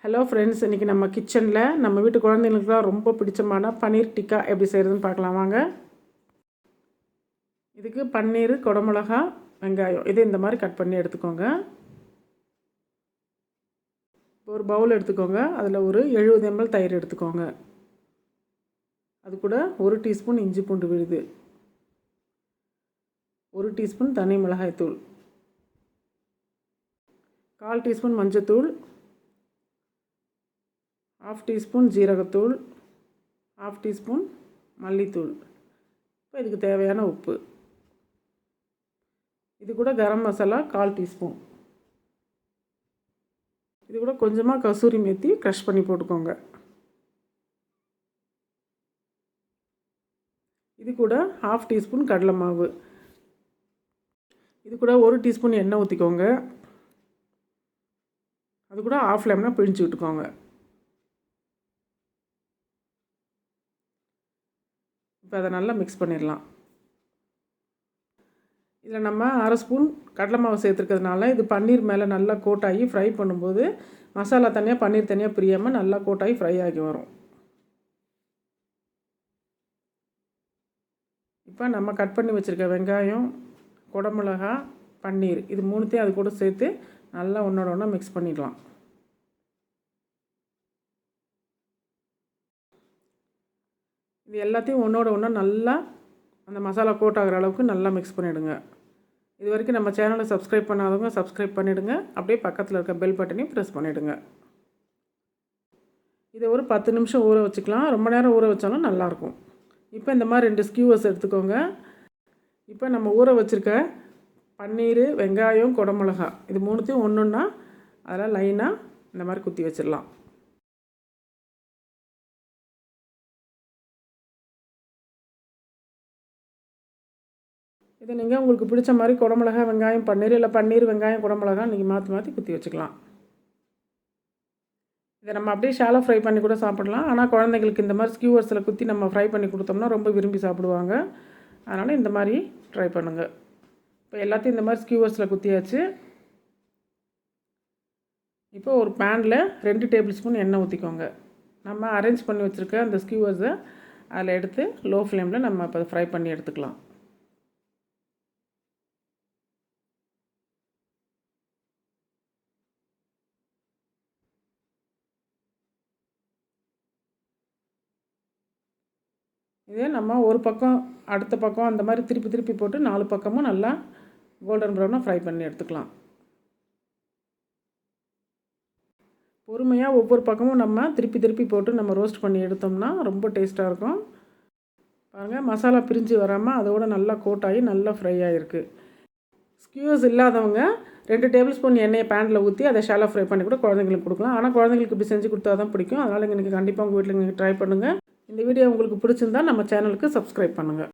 Hello friends, இன்றைக்கி நம்ம கிச்சனில் நம்ம வீட்டு குழந்தைங்களுக்குலாம் ரொம்ப பிடிச்சமான பன்னீர் டிக்கா எப்படி செய்கிறதுன்னு பார்க்கலாம் வாங்க. இதுக்கு பன்னீர், குடமிளகா, வெங்காயம் இது இந்த மாதிரி கட் பண்ணி எடுத்துக்கோங்க. ஒரு பவுல் எடுத்துக்கோங்க. அதில் ஒரு 70 ml தயிர் எடுத்துக்கோங்க. அது கூட 1 டீஸ்பூன் இஞ்சி பூண்டு விழுது, 1 டீஸ்பூன் தனி மிளகாய்த்தூள், 1/4 டீஸ்பூன் மஞ்சத்தூள், 1/2 டீஸ்பூன் ஜீரகத்தூள், 1/2 டீஸ்பூன் மல்லித்தூள். இப்போ இதுக்கு தேவையான உப்பு. இது கூட கரம் மசாலா 1/4 டீஸ்பூன். இது கூட கொஞ்சமாக கசூரி மேத்தி க்ரஷ் பண்ணி போட்டுக்கோங்க. இது கூட 1/2 டீஸ்பூன் கடலை மாவு. இது கூட 1 டீஸ்பூன் எண்ணெய் ஊற்றிக்கோங்க. அது கூட ஆஃப் லெமனை பிழிஞ்சு விட்டுக்கோங்க. இப்போ அதை நல்லா மிக்ஸ் பண்ணிடலாம். இதில் நம்ம 1/2 ஸ்பூன் கடலை மாவு சேர்த்துருக்கிறதுனால இது பன்னீர் மேலே நல்லா கோட்டாகி ஃப்ரை பண்ணும்போது மசாலா தனியாக பன்னீர் தனியாக பிரியாமல் நல்லா கோட்டாகி ஃப்ரை ஆகி வரும். இப்போ நம்ம கட் பண்ணி வச்சுருக்க வெங்காயம், குடமிளகா, பன்னீர் இது மூணுத்தையும் அது கூட சேர்த்து நல்லா ஒன்றோட ஒன்றா மிக்ஸ் பண்ணிடலாம். இது எல்லாத்தையும் ஒன்றோட ஒன்றா நல்லா அந்த மசாலா கோட் ஆகிற அளவுக்கு நல்லா மிக்ஸ் பண்ணிவிடுங்க. இது வரைக்கும் நம்ம சேனலை சப்ஸ்கிரைப் பண்ணாதவங்க சப்ஸ்கிரைப் பண்ணிவிடுங்க. அப்படியே பக்கத்தில் இருக்க பெல் பட்டனையும் ப்ரெஸ் பண்ணிவிடுங்க. இதை ஒரு 10 நிமிஷம் ஊற வச்சுக்கலாம். ரொம்ப நேரம் ஊற வச்சாலும் நல்லாயிருக்கும். இப்போ இந்த மாதிரி 2 ஸ்கியூவர்ஸ் எடுத்துக்கோங்க. இப்போ நம்ம ஊற வச்சுருக்க பன்னீர், வெங்காயம், குடமிளகா இது மூணுத்தையும் ஒன்றுன்னா அதெல்லாம் லைனாக இந்த மாதிரி குத்தி வச்சிடலாம். இதை நீங்கள் உங்களுக்கு பிடிச்ச மாதிரி குடமிளகா, வெங்காயம், பன்னீர் இல்லை பன்னீர், வெங்காயம், குடமிளகா நீங்கள் மாற்றி குத்தி வச்சுக்கலாம். இதை நம்ம அப்படியே ஷாலோ ஃப்ரை பண்ணி கூட சாப்பிடலாம். ஆனால் குழந்தைங்களுக்கு இந்த மாதிரி ஸ்கியூவர்ஸில் குத்தி நம்ம ஃப்ரை பண்ணி கொடுத்தோம்னா ரொம்ப விரும்பி சாப்பிடுவாங்க. அதனால் இந்த மாதிரி ட்ரை பண்ணுங்கள். இப்போ எல்லாத்தையும் இந்த மாதிரி ஸ்கியூவர்ஸில் குத்தியாச்சு. இப்போ ஒரு பேனில் 2 டேபிள் ஸ்பூன் எண்ணெய் ஊற்றிக்கோங்க. நம்ம அரேஞ்ச் பண்ணி வச்சுருக்க அந்த ஸ்கியூவர்ஸை அதில் எடுத்து லோ ஃப்ளேமில் நம்ம இப்போ ஃப்ரை பண்ணி எடுத்துக்கலாம். இதே நம்ம ஒரு பக்கம் அடுத்த பக்கம் அந்த மாதிரி திருப்பி போட்டு 4 பக்கமும் நல்லா கோல்டன் ப்ரௌனாக ஃப்ரை பண்ணி எடுத்துக்கலாம். பொறுமையாக ஒவ்வொரு பக்கமும் நம்ம திருப்பி போட்டு நம்ம ரோஸ்ட் பண்ணி எடுத்தோம்னா ரொம்ப டேஸ்ட்டாக இருக்கும். பாருங்கள், மசாலா பிரிஞ்சு வராமல் அதோட நல்லா கோட்டாகி நல்லா ஃப்ரை ஆகிருக்கு. ஸ்கியூவர்ஸ் இல்லாதவங்க 2 டேபிள் ஸ்பூன் எண்ணெயை பேனில் ஊற்றி அதை ஷாலோ ஃப்ரை பண்ணி கூட குழந்தைங்களுக்கு கொடுக்கலாம். ஆனால் குழந்தைங்களுக்கு இப்படி செஞ்சு கொடுத்தா தான் பிடிக்கும். அதனால் எனக்கு கண்டிப்பாக உங்கள் வீட்டில் நீங்கள் ட்ரை பண்ணுங்கள். இந்த வீடியோ உங்களுக்கு பிடிச்சிருந்தா நம்ம சேனலுக்கு சப்ஸ்கிரைப் பண்ணுங்கள்.